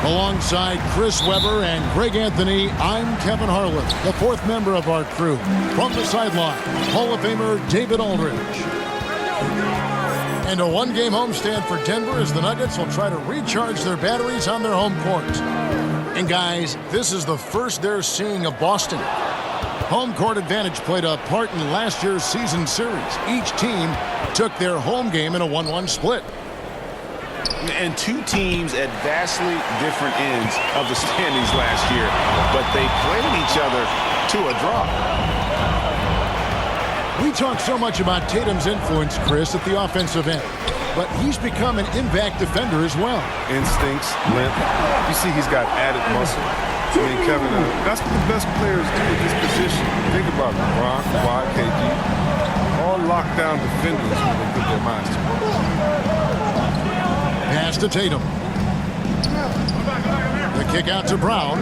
Alongside Chris Webber and Greg Anthony, I'm Kevin Harlan, the fourth member of our crew. From the sideline, Hall of Famer David Aldridge. And a one-game homestand for Denver as the Nuggets will try to recharge their batteries on their home court. And guys, this is the first they're seeing of Boston. Home court advantage played a part in last year's season series. Each team took their home game in a 1-1 split. And two teams at vastly different ends of the standings last year, but they played each other to a draw. We talk so much about Tatum's influence, Chris, at the offensive end, but he's become an impact defender as well. Instincts, length. You see he's got added muscle. I mean, Kevin, that's what the best players do at this position. Think about it. Ron, Kawhi, KG, all lockdown defenders when they put their minds to it. Pass to Tatum. The kick out to Brown.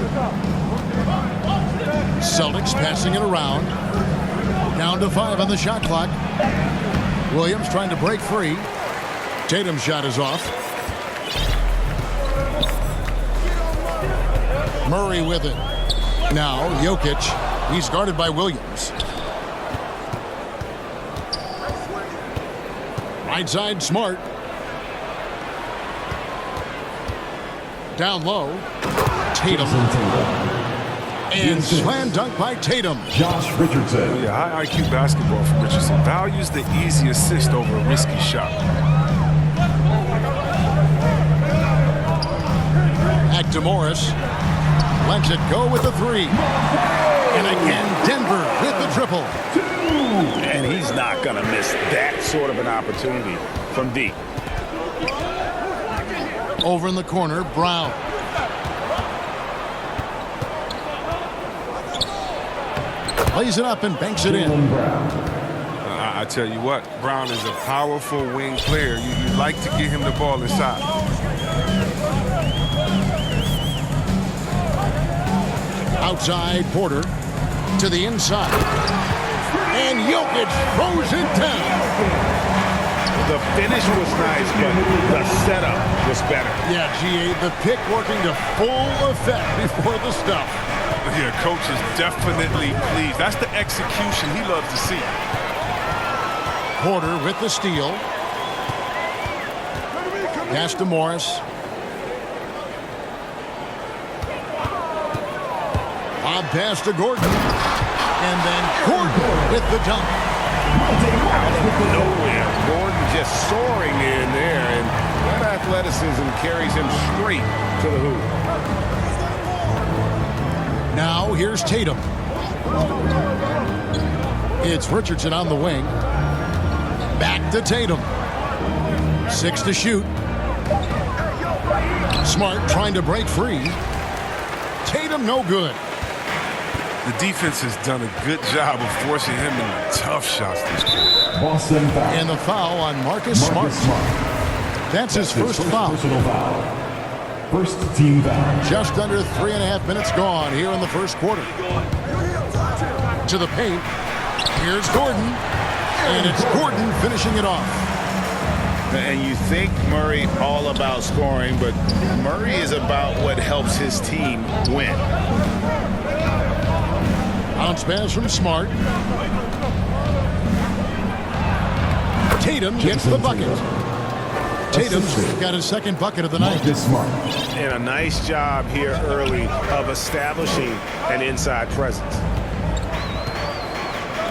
Celtics passing it around. Down to 5 on the shot clock. Williams trying to break free. Tatum's shot is off. Murray with it. Now Jokic. He's guarded by Williams. Right side, Smart. Down low. Tatum. And slam dunk by Tatum. Josh Richardson. Yeah, high IQ basketball from Richardson. Values the easy assist over a risky shot. Back to Morris. Lets it go with the three. And again, Denver with the triple. And he's not going to miss that sort of an opportunity from deep. Over in the corner, Brown. Lays it up and banks it in. I tell you what, Brown is a powerful wing player. You like to get him the ball inside. Outside, Porter to the inside. And Jokic throws it down. The finish was nice, but the setup was better. Yeah, GA, the pick working to full effect before the stuff. Yeah, coach is definitely pleased. That's the execution he loves to see. Porter with the steal. Pass to Morris. Bob pass to Gordon. And then Gordon with the dunk. Out of nowhere, Gordon just soaring in there, and that athleticism carries him straight to the hoop. Now here's Tatum. It's Richardson on the wing. Back to Tatum. 6 to shoot. Smart trying to break free. Tatum no good. The defense has done a good job of forcing him into tough shots this quarter. Boston foul. And the foul on Marcus Smart. That's his first foul. Personal foul. First team foul. Just under 3.5 minutes gone here in the first quarter. To the paint. Here's Gordon. And it's Gordon finishing it off. And you think Murray all about scoring, but Murray is about what helps his team win. Bounce pass from Smart. Tatum gets the bucket. Tatum's got his second bucket of the night. And a nice job here early of establishing an inside presence.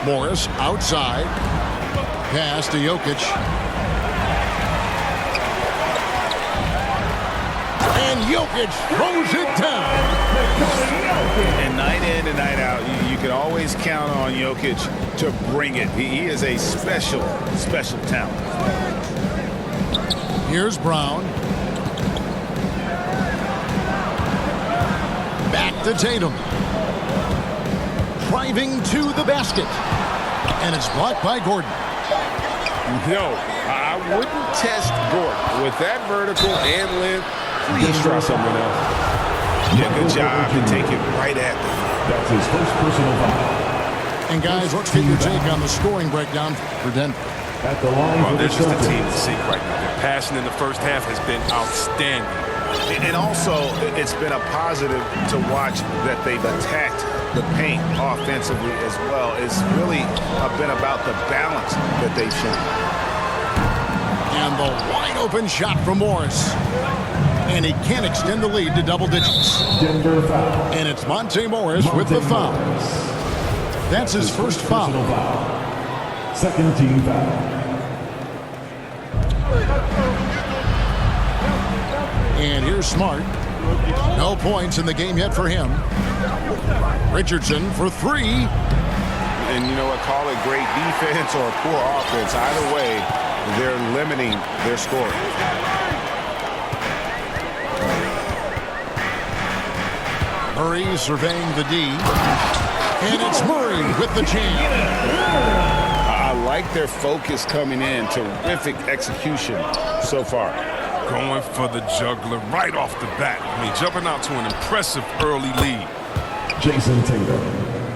Morris outside. Pass to Jokic. And Jokic throws it down. And night in and night out, you can always count on Jokic to bring it. He is a special, special talent. Here's Brown. Back to Tatum. Driving to the basket. And it's blocked by Gordon. No, I wouldn't test Gordon. With that vertical and length, please try someone else. Yeah, good job to take it right at them. That's his first personal foul. And guys, let's get your take on the scoring breakdown for Denver. At the line Well, for they're the just a Celtics. team to see right now. Their passion in the first half has been outstanding. And also, it's been a positive to watch that they've attacked the paint offensively as well. It's really been about the balance that they've shown. And the wide open shot from Morris. And he can't extend the lead to double digits. Denver foul. And it's Monte Morris with the foul. That's his first foul. Second team foul. And here's Smart. No points in the game yet for him. Richardson for three. And you know what? Call it great defense or poor offense. Either way, they're limiting their score. Murray surveying the D. And it's Murray with the jam. I like their focus coming in. Terrific execution so far. Going for the juggler right off the bat. I mean, jumping out to an impressive early lead. Jason Tatum.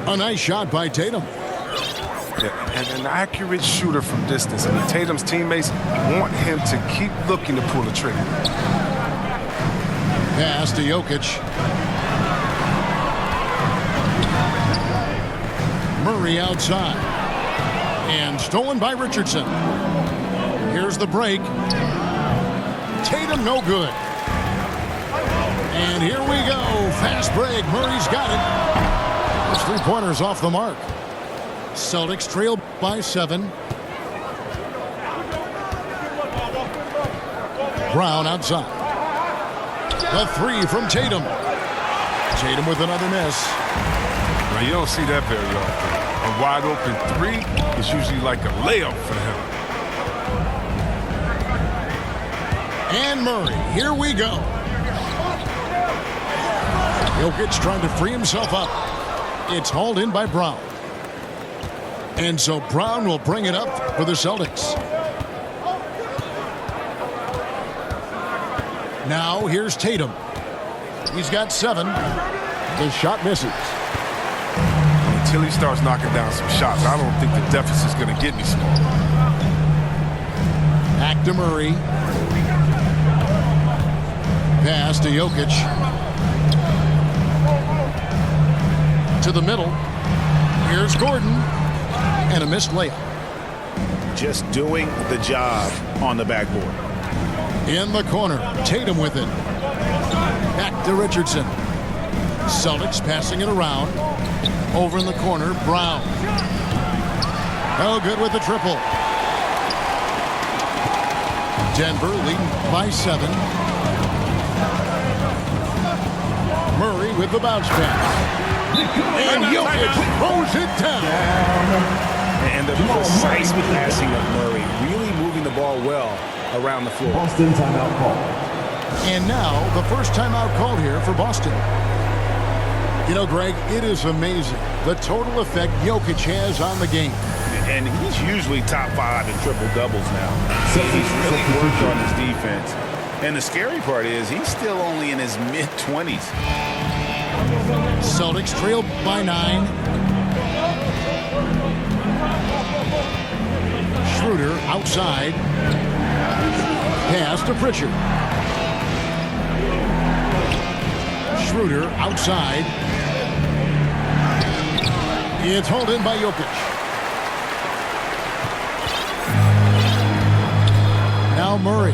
A nice shot by Tatum. Yeah, and an accurate shooter from distance. And Tatum's teammates want him to keep looking to pull the trigger. Pass to Jokic. Murray outside. And stolen by Richardson. Here's the break. Tatum no good. And here we go. Fast break. Murray's got it. His three-pointer's off the mark. Celtics trail by 7. Brown outside. The three from Tatum. Tatum with another miss. Now, you don't see that very often. A wide open three is usually like a layup for him. And Murray, here we go. Jokic trying to free himself up. It's hauled in by Brown. And so Brown will bring it up for the Celtics. Now here's Tatum. He's got 7. The shot misses. Until he starts knocking down some shots, I don't think the deficit's going to get any smaller. Back to Murray. Pass to Jokic. To the middle. Here's Gordon. And a missed layup. Just doing the job on the backboard. In the corner. Tatum with it. Back to Richardson. Celtics passing it around. Over in the corner, Brown. Oh, good with the triple. Denver leading by 7. Murray with the bounce pass. And Jokic throws it down. And the precise passing of Murray, really moving the ball well around the floor. Boston timeout call. And now the first timeout called here for Boston. You know, Greg, it is amazing the total effect Jokic has on the game. And he's usually top 5 in triple-doubles now. So he's really worked on his defense. And the scary part is he's still only in his mid-20s. Celtics trail by 9. Schroeder outside. Pass to Pritchard. Schroeder outside. It's hauled in by Jokic. Now Murray.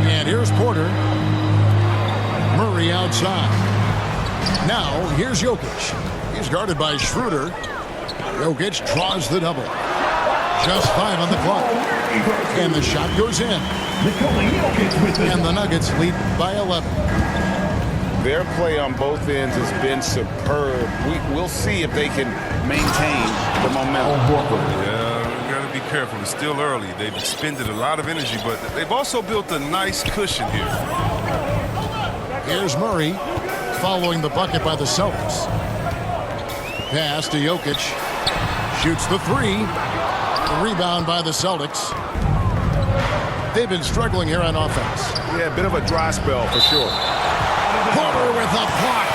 And here's Porter. Murray outside. Now here's Jokic. He's guarded by Schroeder. Jokic draws the double. Just 5 on the clock. And the shot goes in. And the Nuggets lead by 11. Their play on both ends has been superb. We'll see if they can maintain the momentum. Yeah, we got to be careful. It's still early. They've expended a lot of energy, but they've also built a nice cushion here. Here's Murray following the bucket by the Celtics. Pass to Jokic. Shoots the 3. Rebound by the Celtics. They've been struggling here on offense. Yeah, a bit of a dry spell for sure. Porter with a block.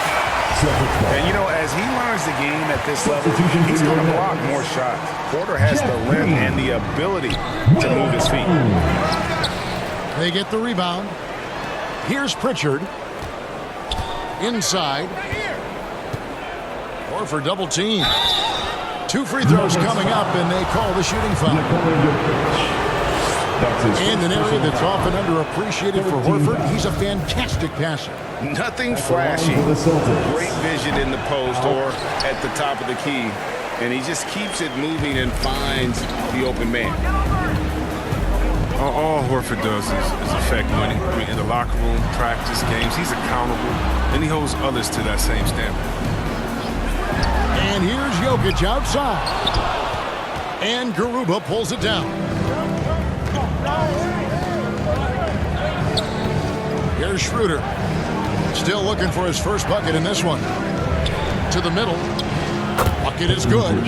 And, you know, as he learns the game at this level, he's going to block more shots. Porter has the length and the ability to move his feet. They get the rebound. Here's Pritchard. Inside. Horford double team. 2 free throws coming up, and they call the shooting foul. And an area that's often underappreciated for Horford, he's a fantastic passer. Nothing flashy. Great vision in the post or at the top of the key. And he just keeps it moving and finds the open man. All Horford does is affect winning. I mean, in the locker room, practice, games, he's accountable, and he holds others to that same standard. And here's Jokic outside. And Garuba pulls it down. Here's Schroeder. Still looking for his first bucket in this one. To the middle. Bucket is good.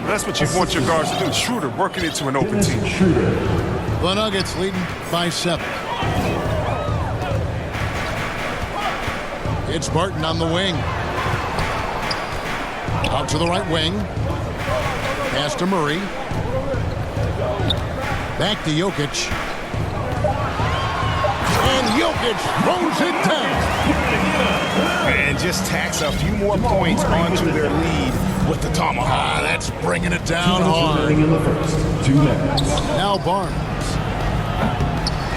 That's what you want your guards to do. Schroeder working into an open team. The Nuggets leading by 7. It's Barton on the wing. Out to the right wing. Pass to Murray. Back to Jokic. And Jokic throws it down. And just tacks a few more points onto their lead with the tomahawk. That's bringing it down hard. In the first 2 minutes. Now Barnes.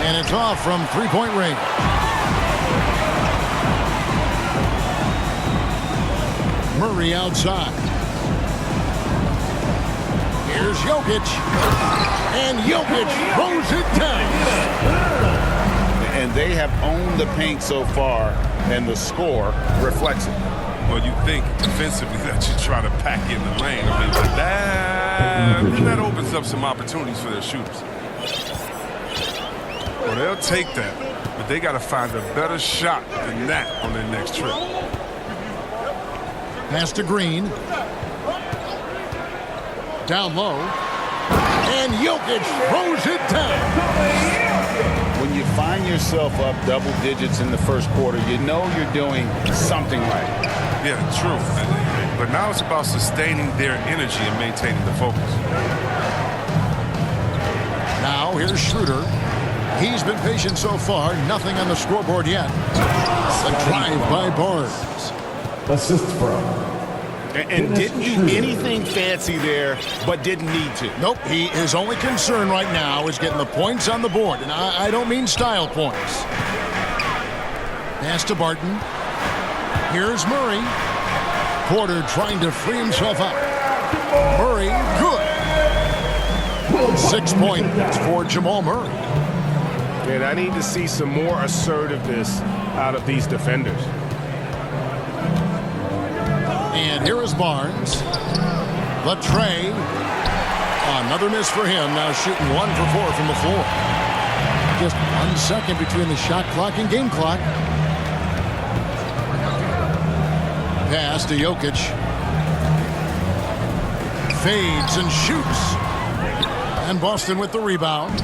And it's off from three-point range. Murray outside. Here's Jokic. And Jokic throws it down. And they have owned the paint so far, and the score reflects it. Well, you think defensively that you try to pack in the lane. I mean, but that opens up some opportunities for their shooters. Well, they'll take that, but they got to find a better shot than that on their next trip. Pass to Green. Down low. And Jokic throws it down. When you find yourself up double digits in the first quarter, you know you're doing something right. Yeah, true. But now it's about sustaining their energy and maintaining the focus. Now here's Schroeder. He's been patient so far. Nothing on the scoreboard yet. A drive by Barnes. Assist from. And didn't do anything fancy there, but didn't need to. Nope, his only concern right now is getting the points on the board. And I don't mean style points. Pass to Barton. Here's Murray. Porter trying to free himself up. Murray, good. 6 points for Jamal Murray. And I need to see some more assertiveness out of these defenders. And here is Barnes. Latrey. Another miss for him. Now shooting 1 for 4 from the floor. Just 1 second between the shot clock and game clock. Pass to Jokic. Fades and shoots. And Boston with the rebound.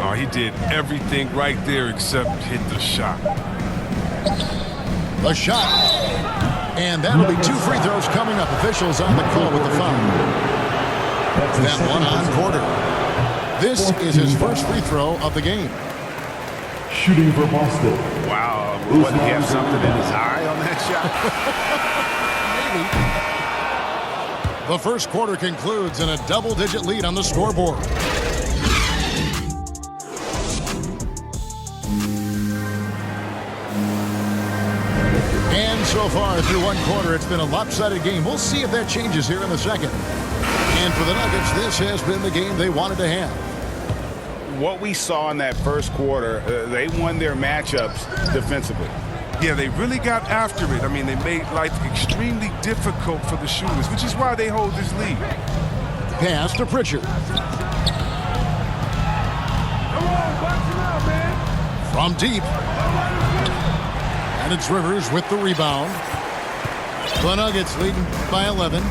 Oh, he did everything right there except hit the shot. A shot. And that'll be 2 free throws coming up. Officials on the call with the foul. That one on Porter. This is his first free throw of the game. Shooting for Boston. Wow, wouldn't he have something in his eye on that shot? Maybe. The first quarter concludes in a double-digit lead on the scoreboard. And so far through 1 quarter, it's been a lopsided game. We'll see if that changes here in the second. And for the Nuggets, this has been the game they wanted to have. What we saw in that first quarter, they won their matchups defensively. Yeah, they really got after it. I mean, they made life extremely difficult for the shooters, which is why they hold this lead. Pass to Pritchard. From deep. And it's Rivers with the rebound. The Nuggets leading by 11.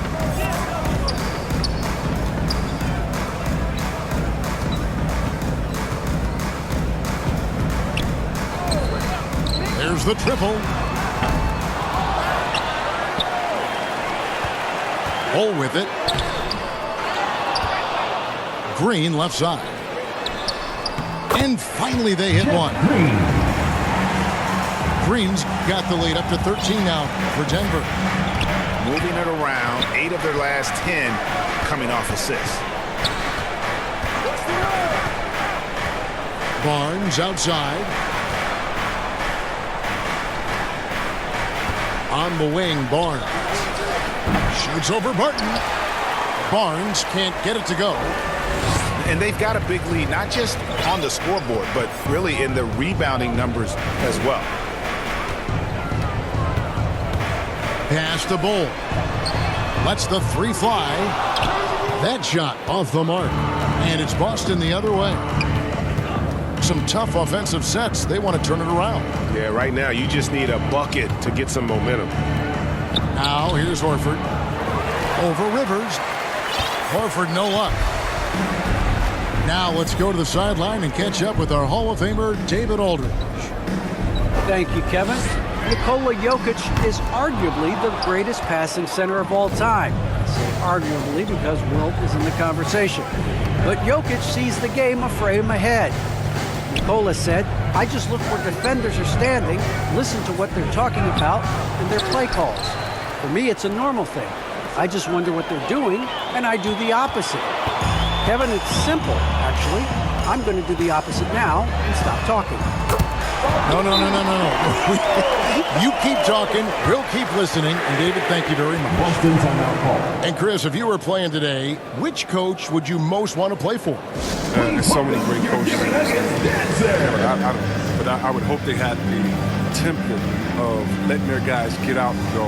There's the triple. Hole with it. Green left side. And finally they hit one. Green's got the lead up to 13 now for Denver. Moving it around, 8 of their last 10 coming off assists. Barnes outside. On the wing, Barnes. Shoots over Barton. Barnes can't get it to go. And they've got a big lead, not just on the scoreboard, but really in the rebounding numbers as well. Pass to Bull. Lets the three fly. That shot off the mark. And it's Boston the other way. Some tough offensive sets. They want to turn it around. Yeah, right now you just need a bucket to get some momentum. Now here's Horford. Over Rivers. Horford no luck. Now let's go to the sideline and catch up with our Hall of Famer, David Aldridge. Thank you, Kevin. Nikola Jokic is arguably the greatest passing center of all time. I say arguably because Wilt is in the conversation. But Jokic sees the game a frame ahead. Nikola said, I just look where defenders are standing, listen to what they're talking about, and their play calls. For me, it's a normal thing. I just wonder what they're doing, and I do the opposite. Kevin, it's simple, actually. I'm going to do the opposite now and stop talking. No. You keep talking, we'll keep listening. And David, thank you very much. Boston timeout call. And Chris, if you were playing today, which coach would you most want to play for? There's so many great coaches in this league. But I would hope they had the template of letting their guys get out and go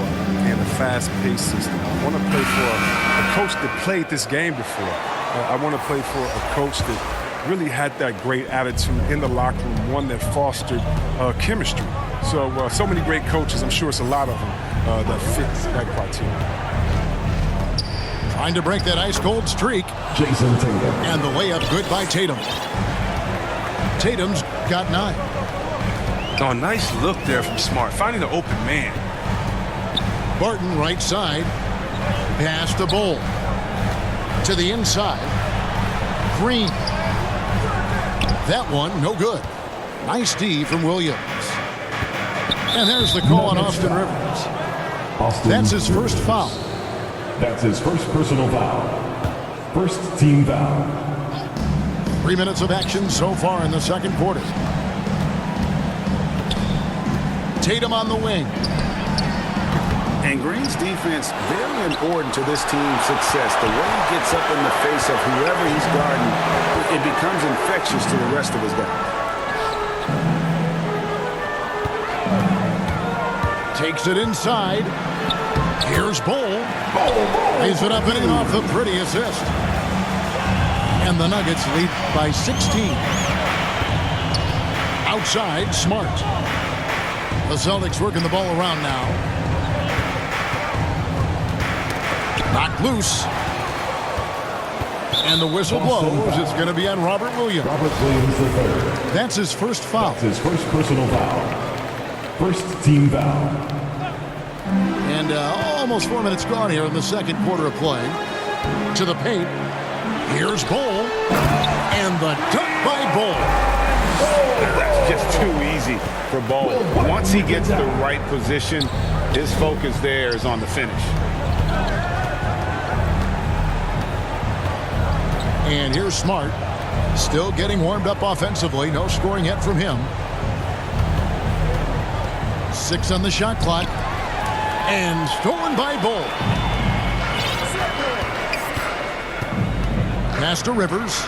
in a fast-paced system. I want to play for a coach that played this game before. I want to play for a coach that really had that great attitude in the locker room, one that fostered chemistry. So many great coaches, I'm sure it's a lot of them that fit that criteria. Trying to break that ice-cold streak. Jason Tatum. And the layup good by Tatum. Tatum's got 9. Oh, nice look there from Smart, finding an open man. Barton right side. Pass to Bull. To the inside. Green. That one, no good. Nice D from Williams. And there's the call on Austin Rivers. That's his first foul. That's his first personal foul. First team foul. 3 minutes of action so far in the second quarter. Tatum on the wing. And Green's defense, very important to this team's success. The way he gets up in the face of whoever he's guarding, it becomes infectious to the rest of his guys. Takes it inside. Here's Bull. Lays it up and in off the pretty assist. And the Nuggets lead by 16. Outside, Smart. The Celtics working the ball around now. Knocked loose. And the whistle blows. It's going to be on Robert Williams. Robert Williams III. That's his first foul. That's his first personal foul. First team foul. And almost 4 minutes gone here in the second quarter of play. To the paint. Here's Bull. And the dunk by Bull. That's just too easy for Bull. Once he gets the right position, his focus there is on the finish. And here's Smart. Still getting warmed up offensively. No scoring yet from him. 6 on the shot clock. And stolen by Bull. Pass to Rivers.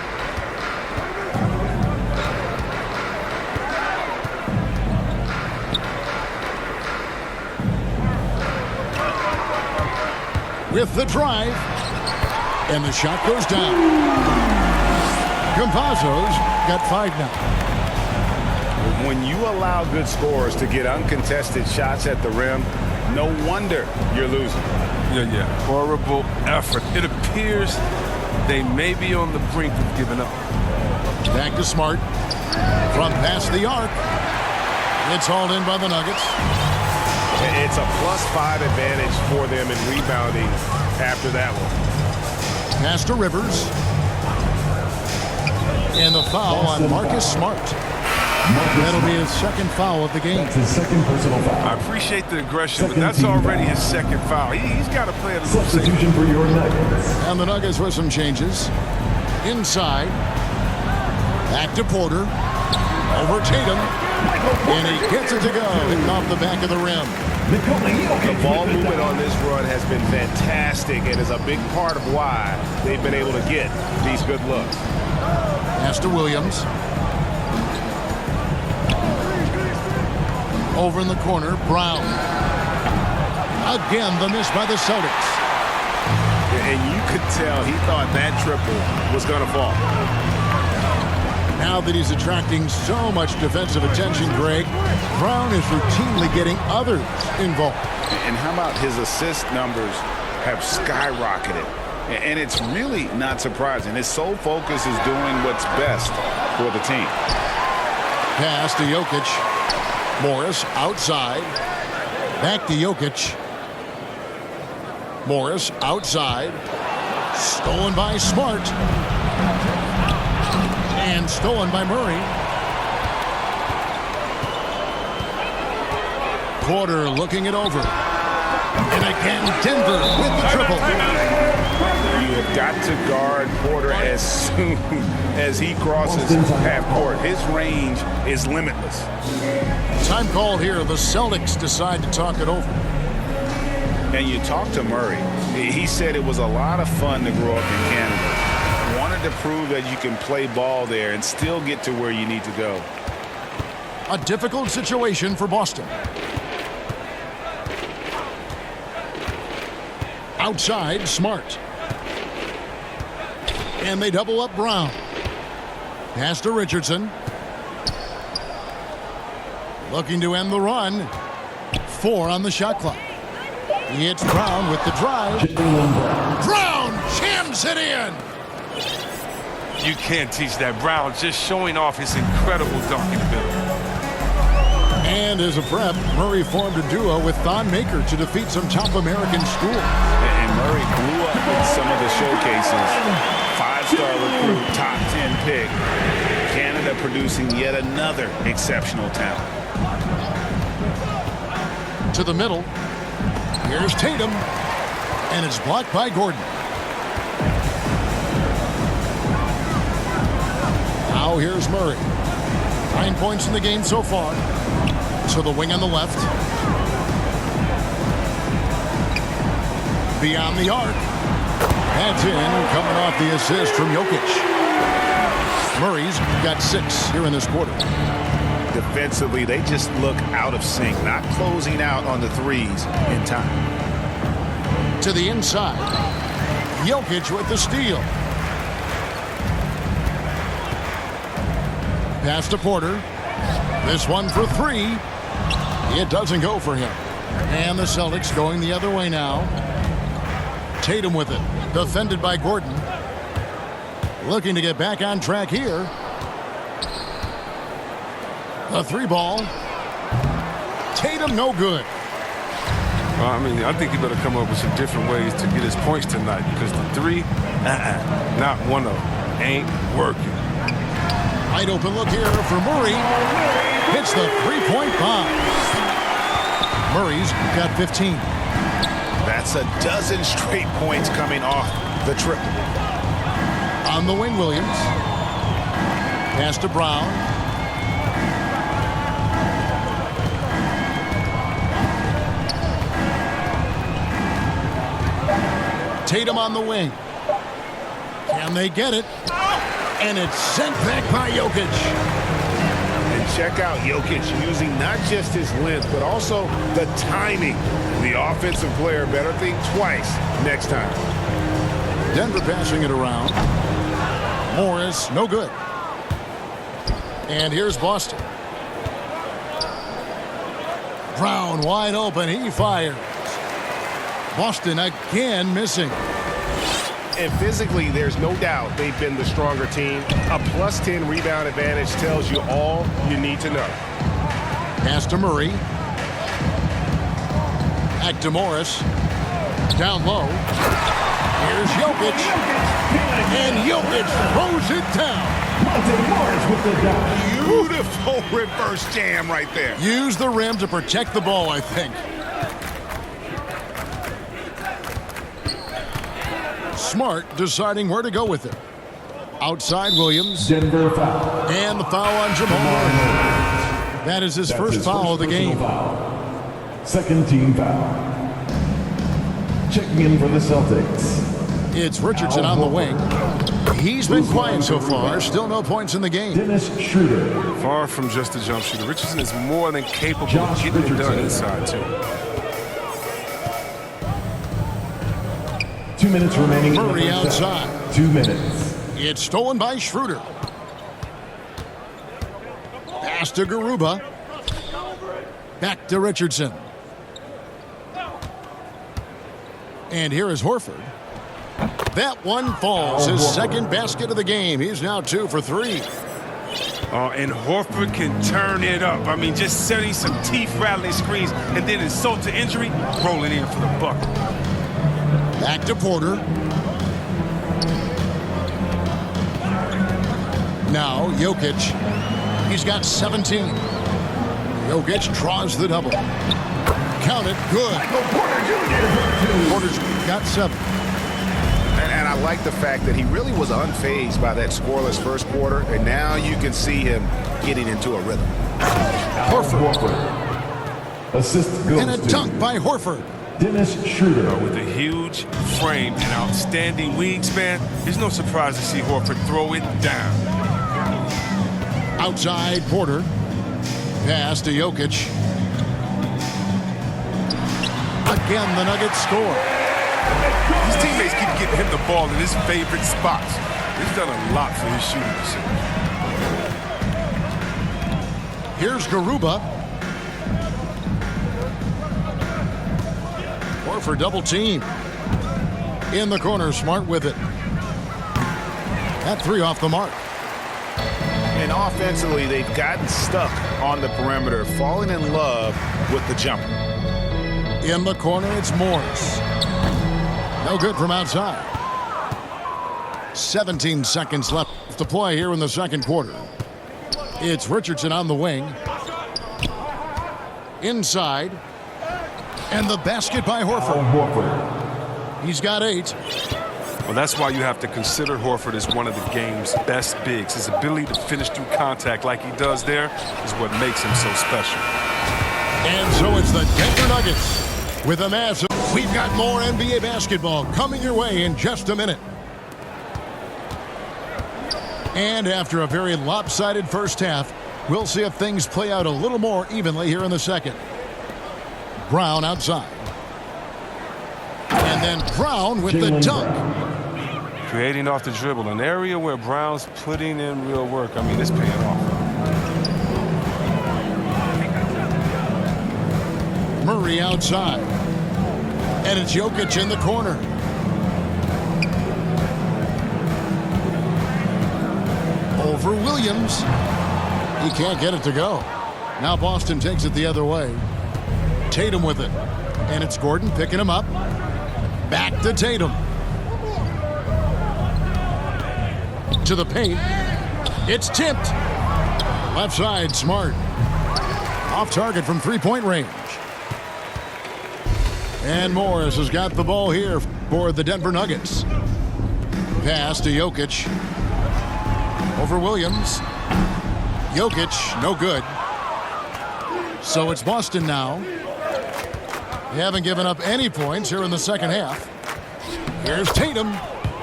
With the drive. And the shot goes down. Campazzo's got 5 now. When you allow good scorers to get uncontested shots at the rim, no wonder you're losing. Yeah. Horrible effort. It appears they may be on the brink of giving up. Back to Smart. From past the arc. It's hauled in by the Nuggets. It's a +5 advantage for them in rebounding after that one. Pass to Rivers. And the foul on Marcus Smart. That'll be his second foul of the game. That's his second personal foul. I appreciate the aggression, but Second that's team already foul. his second foul. He's got to play it a little safer. Substitution for your Nuggets. And the Nuggets with some changes. Inside. Back to Porter. Over Tatum. And he gets it to go. Hitting off the back of the rim. The ball movement on this run has been fantastic and is a big part of why they've been able to get these good looks. Pass to Williams. Over in the corner, Brown. Again, the miss by the Celtics. And you could tell he thought that triple was going to fall. Now that he's attracting so much defensive attention, Greg, Brown is routinely getting others involved. And how about his assist numbers have skyrocketed? And it's really not surprising. His sole focus is doing what's best for the team. Pass to Jokic. Morris outside. Back to Jokic. Morris outside. Stolen by Smart. And stolen by Murray. Porter looking it over. And again, Denver with the triple. You have got to guard Porter as soon as he crosses half court. His range is limitless. Time called here. The Celtics decide to talk it over. And you talk to Murray. He said it was a lot of fun to grow up in Canada. Wanted to prove that you can play ball there and still get to where you need to go. A difficult situation for Boston. Outside, Smart. And they double up Brown. Pass to Richardson. Looking to end the run. 4 on the shot clock. It's Brown with the drive. Brown jams it in. You can't teach that. Brown just showing off his incredible dunking ability. And as a prep, Murray formed a duo with Thon Maker to defeat some top American schools. And Murray blew up in some of the showcases. 5-star recruit, top 10 pick. Canada producing yet another exceptional talent. To the middle. Here's Tatum. And it's blocked by Gordon. Now here's Murray. 9 points in the game so far. To the wing on the left. Beyond the arc. That's in, coming off the assist from Jokic. Murray's got 6 here in this quarter. Defensively, they just look out of sync, not closing out on the threes in time. To the inside. Jokic with the steal. Pass to Porter. This one for 3. It doesn't go for him. And the Celtics going the other way now. Tatum with it. Defended by Gordon. Looking to get back on track here. The 3-ball. Tatum no good. I think he better come up with some different ways to get his points tonight because the 3, not one of them, ain't working. Wide open look here for Murray. Hits the 3-point bomb. Murray's got 15. That's a dozen straight points coming off the triple. On the wing, Williams. Pass to Brown. Tatum on the wing. Can they get it? And it's sent back by Jokic. And check out Jokic using not just his length, but also the timing. The offensive player better think twice next time. Denver passing it around. Morris, no good. And here's Boston. Brown wide open. He fires. Boston again missing. And physically, there's no doubt they've been the stronger team. A +10 rebound advantage tells you all you need to know. Pass to Murray. Back to Morris. Down low. Here's Jokic. And Jokic throws it down. with the dunk. Beautiful reverse jam right there. Use the rim to protect the ball, I think. Smart deciding where to go with it. Outside Williams. Denver foul. And the foul on Jamal Murray. That is his first foul of the game. Foul. Second team foul. Checking in for the Celtics. It's Richardson on the wing. He's been quiet so far. Still no points in the game. Dennis Schroeder. Far from just a jump shooter. Richardson is more than capable Josh of getting it done Richardson. inside, too. 2 minutes remaining. in the Murray first set. outside. 2 minutes. It's stolen by Schroeder. Pass to Garuba. Back to Richardson. And here is Horford. That one falls. His second basket of the game. He's now 2 for 3. And Horford can turn it up. I mean, just setting some teeth-rattling screens and then insult to injury, rolling in for the bucket. Back to Porter. Now Jokic. He's got 17. Jokic draws the double. Count it. Good. Porter's got 7. And I like the fact that he really was unfazed by that scoreless first quarter, and now you can see him getting into a rhythm. Horford. Assist goes And a to dunk by Horford. Dennis Schroeder. With a huge frame and outstanding wingspan, there's no surprise to see Horford throw it down. Outside Porter. Pass to Jokic. Again, the Nuggets score. His teammates keep getting him the ball in his favorite spots. He's done a lot for his shooting this year. Here's Garuba. Horford double team. In the corner, Smart with it. That 3 off the mark. And offensively, they've gotten stuck on the perimeter, falling in love with the jumper. In the corner, it's Morris. No good from outside. 17 seconds left to play here in the second quarter. It's Richardson on the wing. Inside. And the basket by Horford. He's got 8. Well, that's why you have to consider Horford as one of the game's best bigs. His ability to finish through contact like he does there is what makes him so special. And so it's the Denver Nuggets with a massive. We've got more NBA basketball coming your way in just a minute. And after a very lopsided first half, we'll see if things play out a little more evenly here in the second. Brown outside. And then Brown with the dunk. Creating off the dribble, an area where Brown's putting in real work. I mean, it's paying off. Murray outside. And it's Jokic in the corner. Over Williams. He can't get it to go. Now Boston takes it the other way. Tatum with it. And it's Gordon picking him up. Back to Tatum. To the paint. It's tipped. Left side, Smart. Off target from three-point range. And Morris has got the ball here for the Denver Nuggets. Pass to Jokic. Over Williams. Jokic, no good. So it's Boston now. They haven't given up any points here in the second half. Here's Tatum.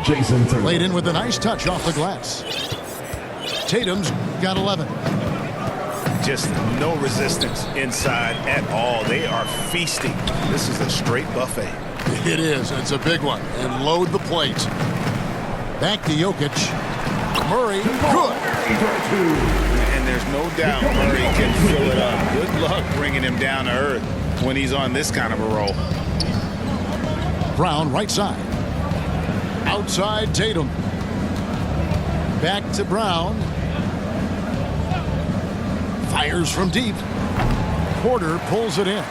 Jason Tatum. Laid in with a nice touch off the glass. Tatum's got 11. Just no resistance inside at all. They are feasting. This is a straight buffet. It is. It's a big one. And load the plate. Back to Jokic. Murray, good. And there's no doubt Murray can fill it up. Good luck bringing him down to earth when he's on this kind of a roll. Brown, right side. Outside Tatum. Back to Brown. Fires from deep. Porter pulls it in.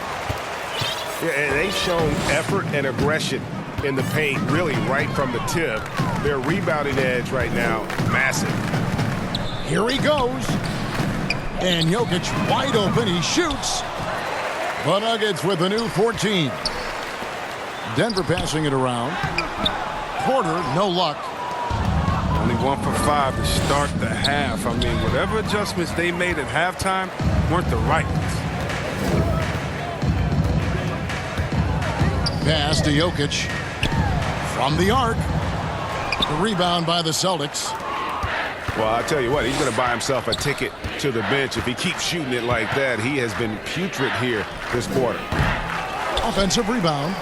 Yeah, they've shown effort and aggression in the paint, really right from the tip. Their rebounding edge right now, massive. Here he goes. And Jokic wide open. He shoots. The Nuggets with a new 14. Denver passing it around. Porter, no luck. Only 1 for 5 to start the half. I mean, whatever adjustments they made at halftime weren't the right ones. Pass to Jokic. From the arc. The rebound by the Celtics. Well, I'll tell you what, he's going to buy himself a ticket to the bench. If he keeps shooting it like that, he has been putrid here this quarter. Offensive rebound.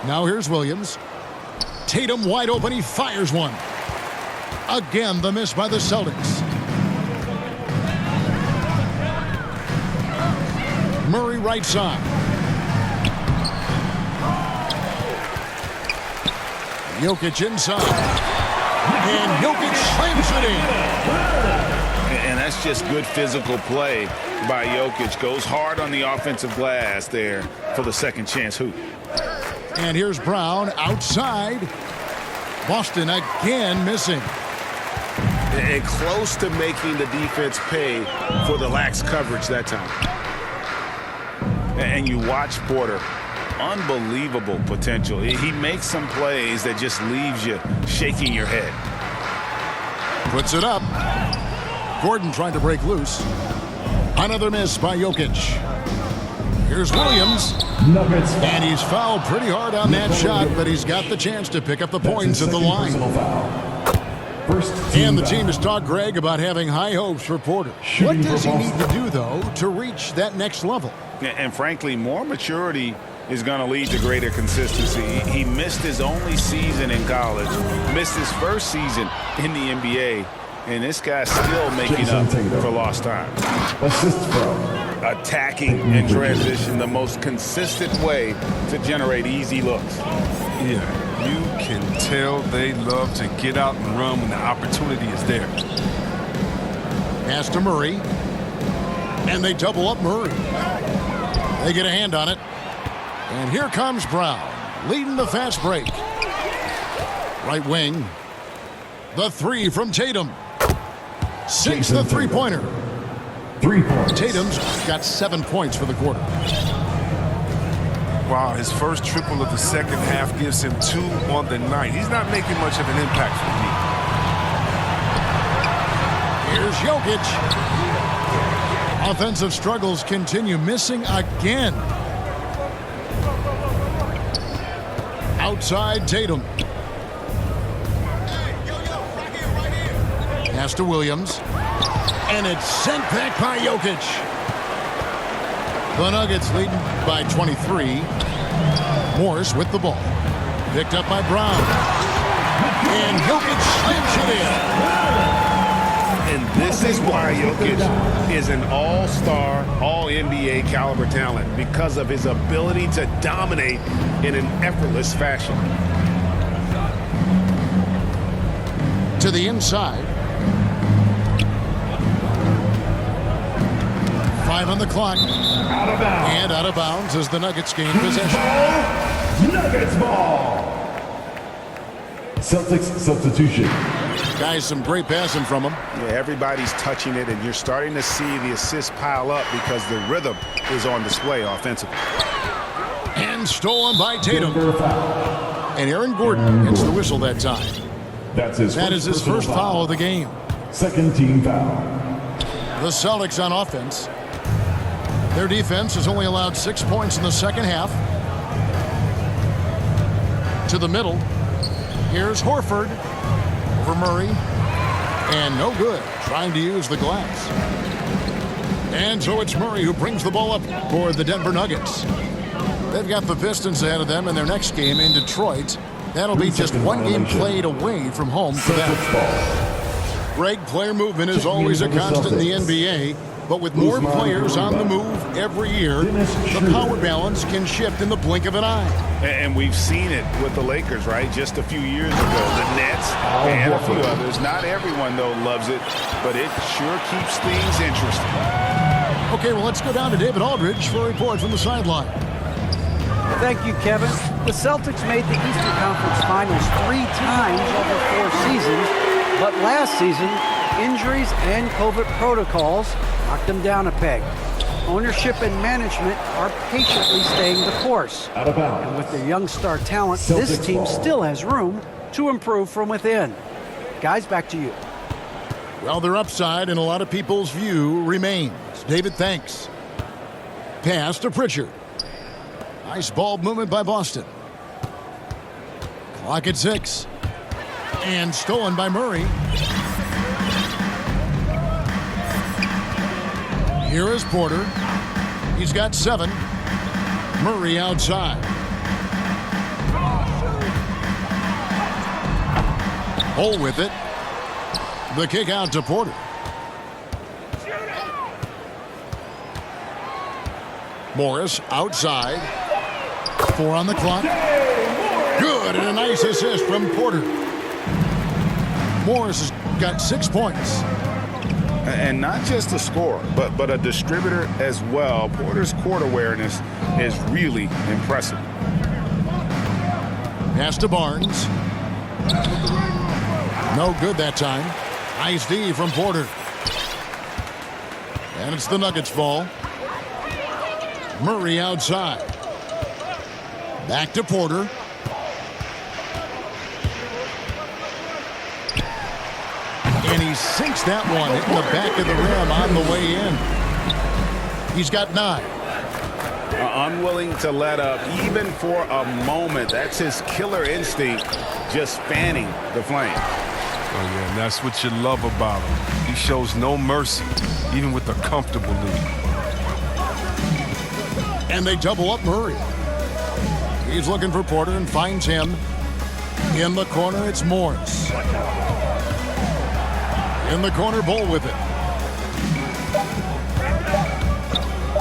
Now here's Williams. Tatum wide open. He fires one. Again, the miss by the Celtics. Murray right side. Jokic inside. And Jokic slams it in. And that's just good physical play by Jokic. Goes hard on the offensive glass there for the second chance hoop. And here's Brown outside. Boston again missing. And close to making the defense pay for the lax coverage that time. And you watch Porter. Unbelievable potential. He makes some plays that just leaves you shaking your head. Puts it up. Gordon trying to break loose. Another miss by Jokic. Here's Williams. Nuggets foul. And he's fouled pretty hard on that shot, but he's got the chance to pick up the points at the line. And the team has talked, Greg, about having high hopes for Porter. What does he need to do, though, to reach that next level? And frankly, more maturity is going to lead to greater consistency. He missed his only season in college, missed his first season in the NBA, and this guy's still making up for lost time. Assists from Attacking in transition, the most consistent way to generate easy looks. Yeah, you can tell they love to get out and run when the opportunity is there. Pass to Murray. And they double up Murray. They get a hand on it. And here comes Brown, leading the fast break. Right wing. The three from Tatum. Sinks the three-pointer. 3 points. Tatum's got 7 points for the quarter. Wow, his first triple of the second half gives him 2 on the night. He's not making much of an impact for me. Here's Jokic. Offensive struggles continue, missing again. Outside Tatum. Pass to Williams. And it's sent back by Jokic. The Nuggets leading by 23. Morris with the ball. Picked up by Brown. And Jokic slams it in. And this is why Jokic is an all-star, all-NBA caliber talent, because of his ability to dominate in an effortless fashion. To the inside. 5 on the clock. Out of bounds. And out of bounds as the Nuggets gain possession. Nuggets ball. Celtics substitution. Guys, some great passing from him. Yeah, everybody's touching it, and you're starting to see the assists pile up because the rhythm is on display offensively. And stolen by Tatum. And Aaron Gordon gets the whistle that time. That is his first foul of the game. Second team foul. The Celtics on offense. Their defense has only allowed 6 points in the second half. To the middle. Here's Horford over Murray. And no good. Trying to use the glass. And so it's Murray who brings the ball up for the Denver Nuggets. They've got the Pistons ahead of them in their next game in Detroit. That'll be just one game played away from home for them. Greg, player movement is always a constant in the NBA, but with more players on the move every year, the power balance can shift in the blink of an eye. And we've seen it with the Lakers, right? Just a few years ago, the Nets and a few others. Not everyone, though, loves it, but it sure keeps things interesting. Okay, well, let's go down to David Aldridge for a report from the sideline. Thank you, Kevin. The Celtics made the Eastern Conference Finals 3 times over 4 seasons, but last season injuries and COVID protocols knocked them down a peg. Ownership and management are patiently staying the course. And with their young star talent, this team still has room to improve from within. Guys, back to you. Well, their upside in a lot of people's view remains. David, thanks. Pass to Pritchard. Nice ball movement by Boston. Clock at 6. And stolen by Murray. Here is Porter. He's got 7. Murray outside. Hole with it. The kick out to Porter. Morris outside. 4 on the clock. Good, and a nice assist from Porter. Morris has got 6 points. And not just a scorer, but a distributor as well. Porter's court awareness is really impressive. Pass to Barnes. No good that time. Nice D from Porter. And it's the Nuggets' ball. Murray outside. Back to Porter. And he sinks that one, hitting the back of the rim on the way in. He's got 9. Unwilling to let up even for a moment. That's his killer instinct, just fanning the flame. Oh, yeah, and that's what you love about him. He shows no mercy, even with a comfortable lead. And they double up Murray. He's looking for Porter and finds him. In the corner, it's Morris. In the corner, Bull with it.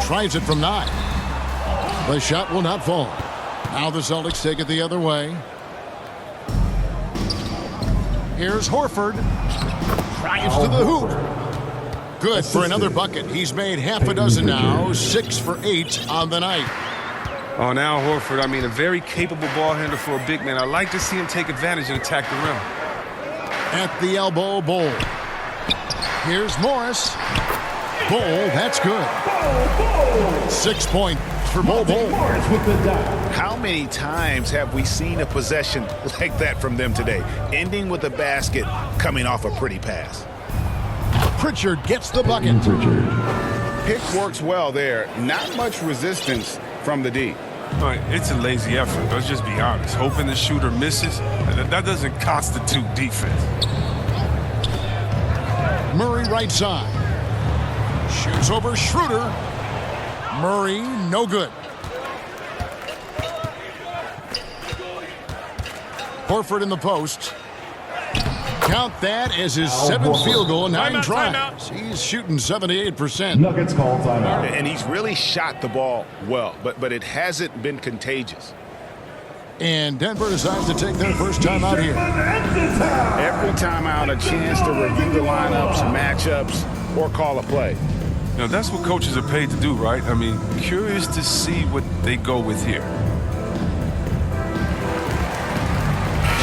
Tries it from 9. The shot will not fall. Now the Celtics take it the other way. Here's Horford. Drives to the hoop. Good for another bucket. He's made half a dozen now. 6 for 8 on the night. Oh, now Horford, I mean, a very capable ball handler for a big man. I like to see him take advantage and attack the rim. At the elbow, Bull. Here's Morris. Bull, that's good. 6 points for Bull. How many times have we seen a possession like that from them today? Ending with a basket, coming off a pretty pass. Pritchard gets the bucket. Pick works well there. Not much resistance from the D. All right, it's a lazy effort. Let's just be honest. Hoping the shooter misses, that doesn't constitute defense. Murray right side. Shoots over Schroeder. Murray, no good. Horford in the post. Count that as his 7th field goal, 9 tries. He's shooting 78%. Nuggets call timeout. And he's really shot the ball well, but it hasn't been contagious. And Denver decides to take their first time out here. Every time out, a chance to review the lineups, matchups, or call a play. Now, that's what coaches are paid to do, right? I mean, curious to see what they go with here.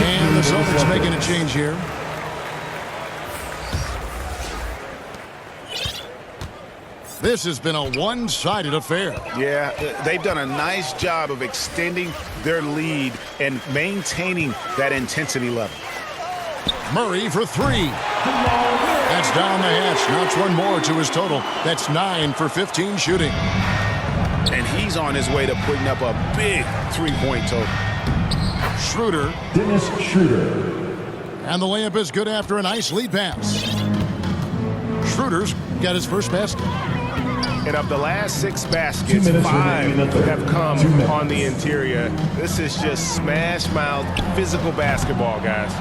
And the Celtics making a change here. This has been a one-sided affair. Yeah, they've done a nice job of extending their lead and maintaining that intensity level. Murray for 3. That's down the hatch. Knocks one more to his total. That's 9 for 15 shooting. And he's on his way to putting up a big 3-point total. Schroeder. Dennis Schroeder. And the layup is good after a nice lead pass. Schroeder's got his first basket. And of the last 6 baskets, 5 have come on the interior. This is just smash-mouth physical basketball, guys.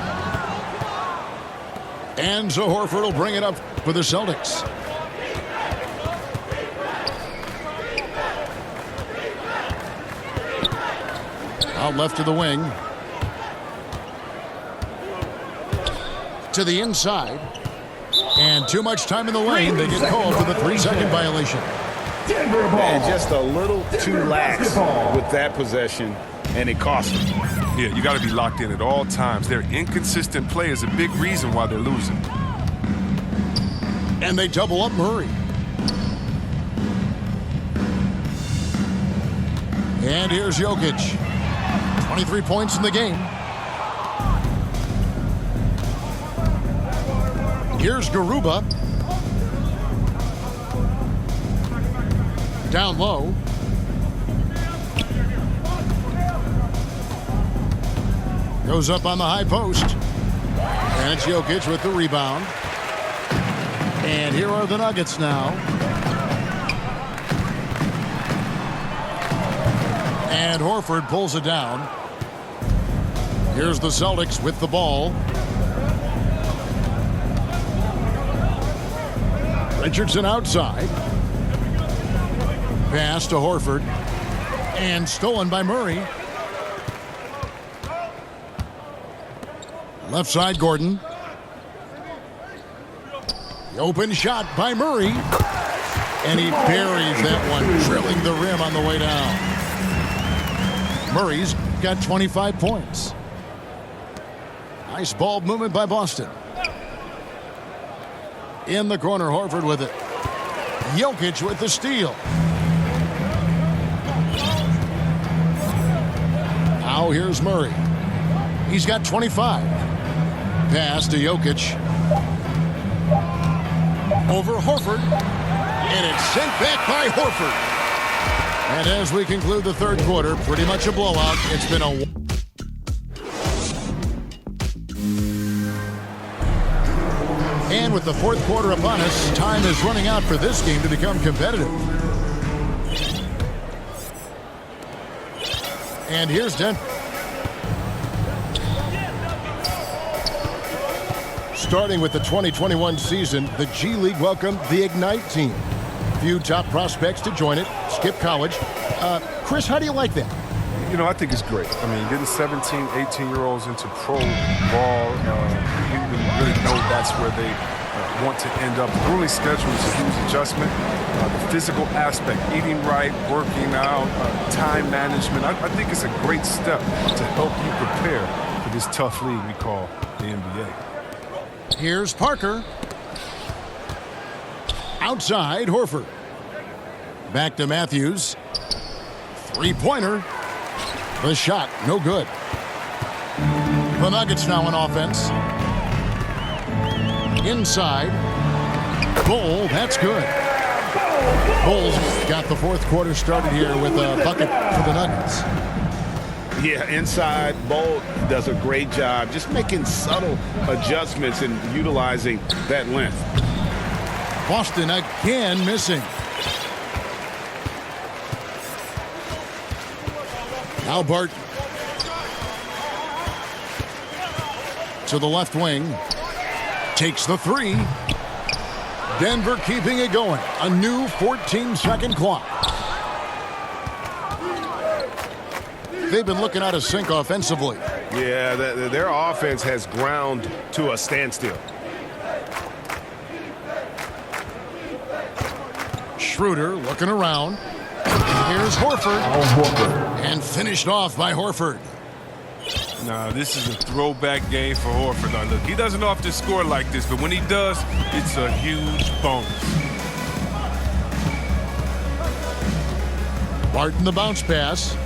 And so Horford will bring it up for the Celtics. Out left to the wing. To the inside. And too much time in the lane. They get called for the 3-second violation. And just a little too lax with that possession, and it cost them. Yeah, you got to be locked in at all times. Their inconsistent play is a big reason why they're losing. And they double up Murray. And here's Jokic. 23 points in the game. Here's Garuba. Down low. Goes up on the high post. And it's Jokic with the rebound. And here are the Nuggets now. And Horford pulls it down. Here's the Celtics with the ball. Richardson outside. Pass to Horford. And stolen by Murray. Left side, Gordon. The open shot by Murray. And he buries that one, drilling the rim on the way down. Murray's got 25 points. Nice ball movement by Boston. In the corner, Horford with it. Jokic with the steal. Now here's Murray. He's got 25. Pass to Jokic. Over Horford. And it's sent back by Horford. And as we conclude the third quarter, pretty much a blowout. It's been a... And with the fourth quarter upon us, time is running out for this game to become competitive. And here's Denver. Starting with the 2021 season, the G League welcomed the Ignite team. Few top prospects to join it. Skip college. Chris, how do you like that? You know, I think it's great. I mean, getting 17, 18-year-olds into pro ball, you really know that's where they want to end up. The grueling schedule is a huge adjustment. The physical aspect, eating right, working out, time management. I think it's a great step to help you prepare for this tough league we call the NBA. Here's Parker. Outside, Horford. Back to Matthews. Three-pointer. The shot, no good. The Nuggets now on offense. Inside. Bull, that's good. Bulls got the fourth quarter started here with a bucket for the Nuggets. Yeah, inside, Bull does a great job just making subtle adjustments and utilizing that length. Boston again missing. Now Barton. To the left wing. Takes the three. Denver keeping it going. A new 14-second clock. They've been looking out of sync offensively. Yeah, their offense has ground to a standstill. Schroeder looking around. Here's Horford. And finished off by Horford. Now, this is a throwback game for Horford. Now, look, he doesn't often score like this, but when he does, it's a huge bonus. Barton the bounce pass.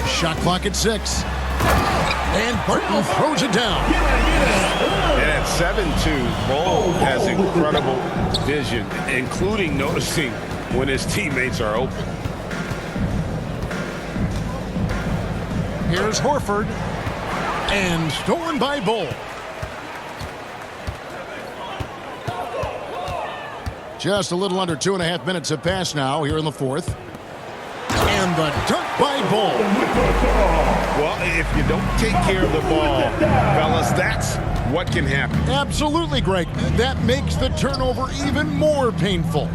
Shot clock at 6. And Barton throws it down. And at 7-2, Bull has incredible vision, including noticing when his teammates are open. Here's Horford. And stolen by Bull. Just a little under 2.5 minutes have passed now here in the fourth. And the dunk by Bull. Well, if you don't take care of the ball, fellas, that's what can happen. Absolutely, Greg. That makes the turnover even more painful.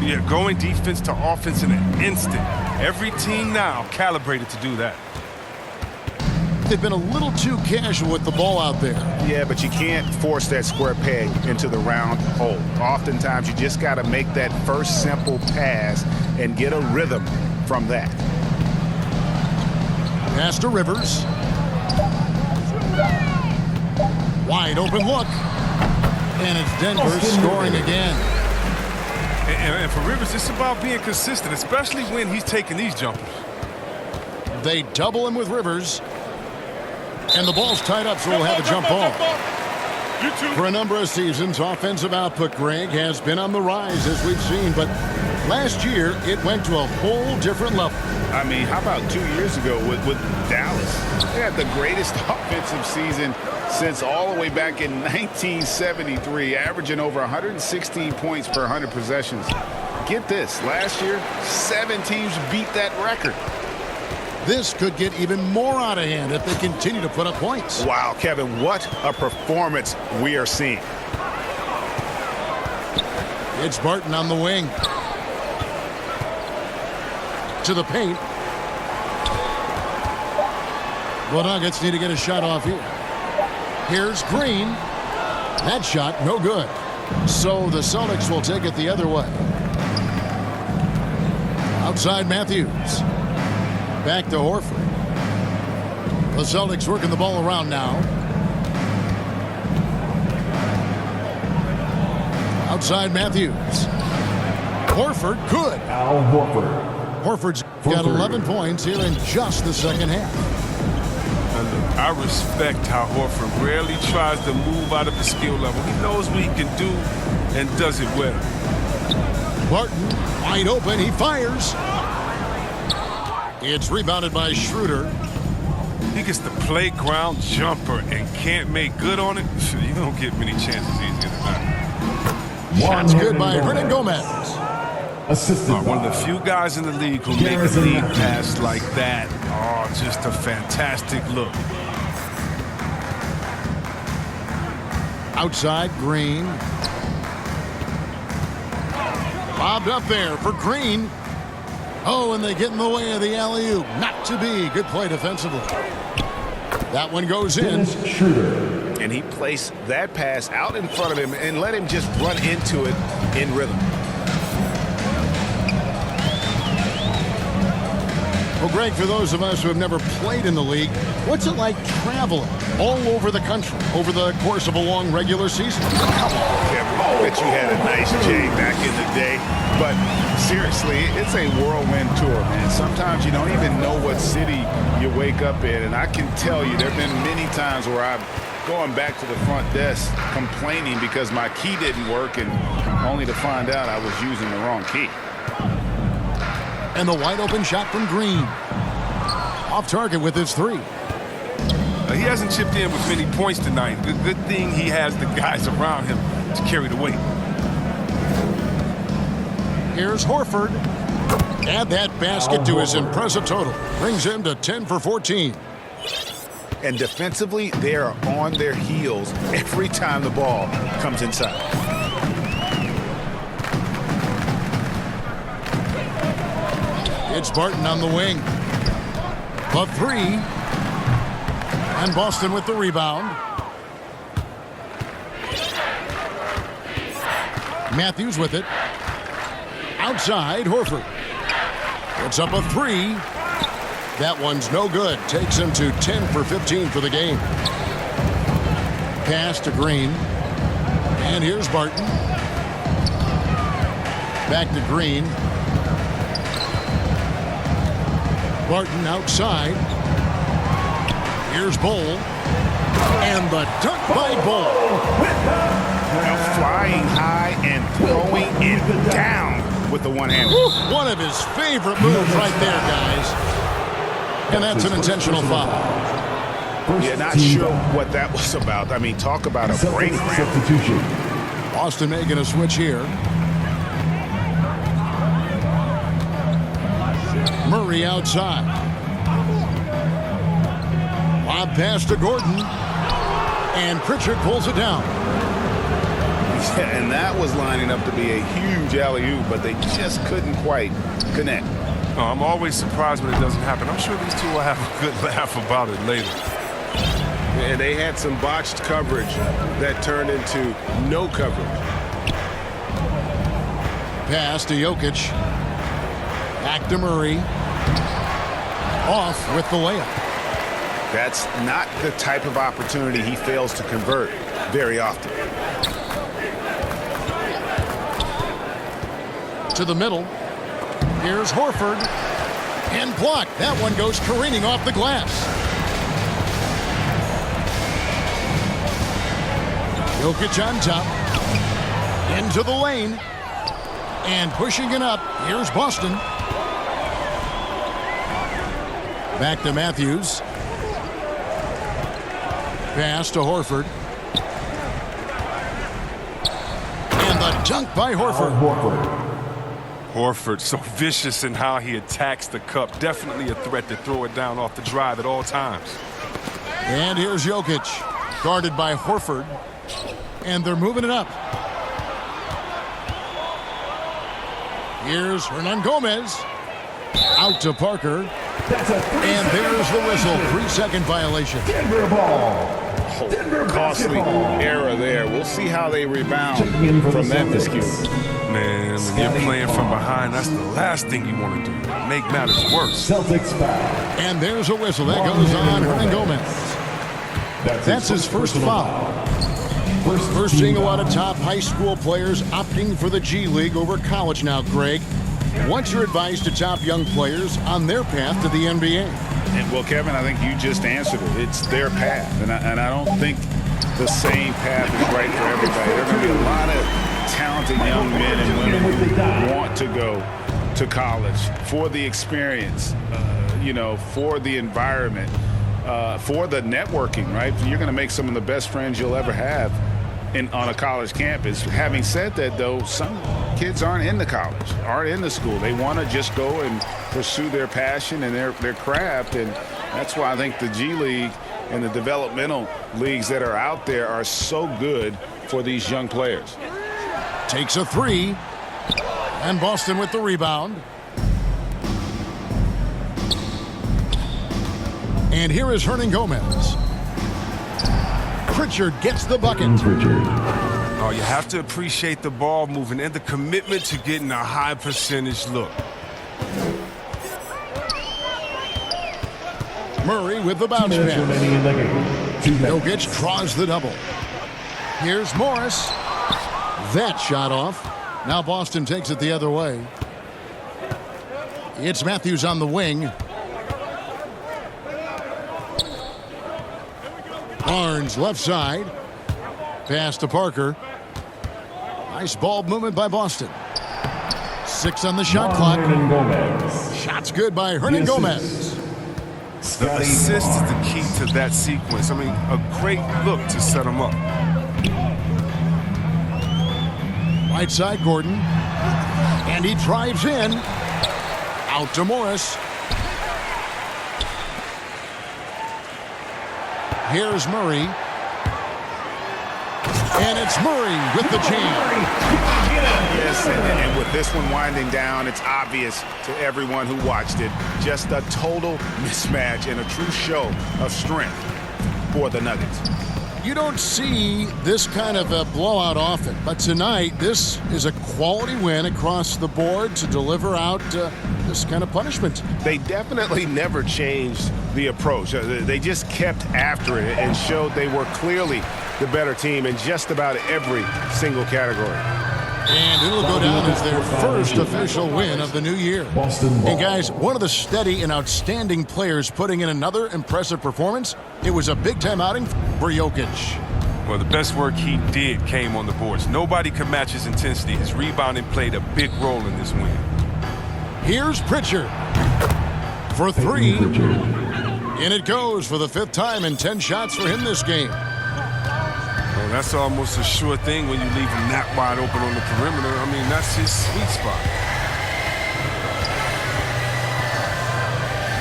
Yeah, going defense to offense in an instant. Every team now calibrated to do that. They've been a little too casual with the ball out there. Yeah, but you can't force that square peg into the round hole. Oftentimes, you just got to make that first simple pass and get a rhythm from that. Pass to Rivers. Wide open look. And it's Denver scoring again. And for Rivers, it's about being consistent, especially when he's taking these jumpers. They double him with Rivers. And the ball's tied up, so we'll have a jump ball. For a number of seasons, offensive output, Greg, has been on the rise, as we've seen. But last year, it went to a whole different level. I mean, how about 2 years ago with Dallas? They had the greatest offensive season since all the way back in 1973, averaging over 116 points per 100 possessions. Get this, last year, 7 teams beat that record. This could get even more out of hand if they continue to put up points. Wow, Kevin, what a performance we are seeing. It's Barton on the wing. To the paint. The Nuggets need to get a shot off here. Here's Green. That shot, no good. So the Celtics will take it the other way. Outside Matthews. Back to Horford. The Celtics working the ball around now. Outside Matthews. Horford, good. Al Horford. Horford's got 11 points here in just the second half. I respect how Horford rarely tries to move out of his skill level. He knows what he can do and does it well. Barton, wide open, he fires. It's rebounded by Schroeder. He gets the playground jumper and can't make good on it. You don't get many chances easier than that. Shots good by Hernan Gomez. Assisted One of the few guys in the league who make a lead pass like that. Oh, just a fantastic look. Outside, Green. Bobbed up there for Green. Oh, and they get in the way of the alley-oop. Not to be. Good play defensively. That one goes in. Schroeder. And he placed that pass out in front of him and let him just run into it in rhythm. Well, Greg, for those of us who have never played in the league, what's it like traveling all over the country over the course of a long regular season? Come on, Kevin. I bet you had a nice J back in the day. But seriously, it's a whirlwind tour, man. Sometimes you don't even know what city you wake up in. And I can tell you there have been many times where I've gone back to the front desk complaining because my key didn't work, and only to find out I was using the wrong key. And the wide open shot from Green. Off target with his three. He hasn't chipped in with many points tonight. Good thing he has the guys around him to carry the weight. Here's Horford. Add that basket to his impressive total. Brings him to 10 for 14. And defensively, they are on their heels every time the ball comes inside. It's Barton on the wing. The three. And Boston with the rebound. Matthews with it. Outside, Horford. It's up a three. That one's no good. Takes him to 10 for 15 for the game. Pass to Green. And here's Barton. Back to Green. Barton outside. Here's Bull. And the dunk by Bull. Flying high and throwing it down with the one-hander. One of his favorite moves right there, guys. And that's an intentional foul. Yeah, not sure what that was about. I mean, talk about a brain cramp. Substitution. Boston making a switch here. Murray outside. Lob pass to Gordon. And Pritchard pulls it down. Yeah, and that was lining up to be a huge alley-oop, but they just couldn't quite connect. Oh, I'm always surprised when it doesn't happen. I'm sure these two will have a good laugh about it later. And they had some botched coverage that turned into no coverage. Pass to Jokic. Back to Murray. Off with the layup. That's not the type of opportunity he fails to convert very often. To the middle. Here's Horford. And blocked. That one goes careening off the glass. Jokic on top. Into the lane. And pushing it up. Here's Boston. Back to Matthews. Pass to Horford. And the dunk by Horford. Horford, so vicious in how he attacks the cup. Definitely a threat to throw it down off the drive at all times. And here's Jokic, guarded by Horford. And they're moving it up. Here's Hernangomez. Out to Parker. And there's the whistle. 3-second violation. Denver ball. Costly error there. We'll see how they rebound from that miscue. Man, when you're playing from behind, that's the last thing you want to do. Make matters worse. Celtics foul. And there's a whistle. That goes on Hernangomez. That's his first foul. We're seeing a lot of top high school players opting for the G League over college now, Greg. What's your advice to top young players on their path to the NBA? And, well, Kevin, I think you just answered it. It's their path. And I don't think the same path is right for everybody. There are going to be a lot of talented young men and women who want to go to college for the experience, for the environment, for the networking, right? You're going to make some of the best friends you'll ever have on a college campus. Having said that, though, some kids aren't in the college, aren't in the school. They want to just go and pursue their passion and their craft, and that's why I think the G League and the developmental leagues that are out there are so good for these young players. Takes a three, and Boston with the rebound. And here is Hernangomez. Pritchard gets the bucket. Oh, you have to appreciate the ball moving and the commitment to getting a high percentage look. Murray with the bounce pass. Jokic draws the double. Here's Morris. That shot off. Now Boston takes it the other way. It's Matthews on the wing. Barnes left side. Pass to Parker. Nice ball movement by Boston. 6 on the shot clock. Shots good by Hernangomez. The assist is the key to that sequence. I mean, a great look to set him up. Right side, Gordon. And he drives in. Out to Morris. Here's Murray. And it's Murray with the jam. Yes, and with this one winding down, it's obvious to everyone who watched it. Just a total mismatch and a true show of strength for the Nuggets. You don't see this kind of a blowout often, but tonight this is a quality win across the board to deliver out this kind of punishment. They definitely never changed the approach. They just kept after it and showed they were clearly the better team in just about every single category. And it'll go down as their first official win of the new year. And guys, one of the steady and outstanding players putting in another impressive performance. It was a big-time outing for Jokic. Well, the best work he did came on the boards. Nobody could match his intensity. His rebounding played a big role in this win. Here's Pritchard for 3. And it goes for the 5th time in 10 shots for him this game. Well, that's almost a sure thing when you leave him that wide open on the perimeter. I mean, that's his sweet spot.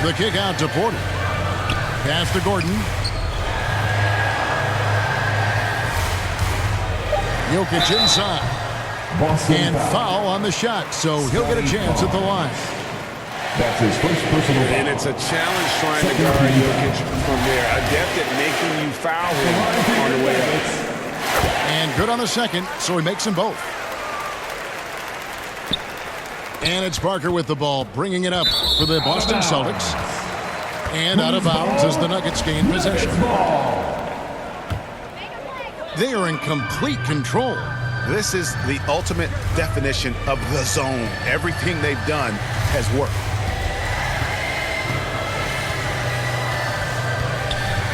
The kick out to Porter. Pass to Gordon. Jokic inside. And foul on the shot, so he'll get a chance at the line. That's his first personal foul. And it's a challenge trying to guard Jokic from there. Adept at making you foul him on the way up. And good on the second, so he makes them both. And it's Parker with the ball, bringing it up for the Boston Celtics. And out of bounds as the Nuggets gain possession. They are in complete control. This is the ultimate definition of the zone. Everything they've done has worked.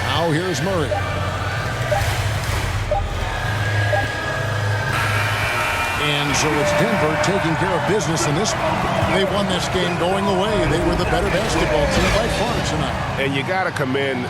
Now here's Murray. And so it's Denver taking care of business in this one. They won this game going away. They were the better basketball team by far tonight. And you got to commend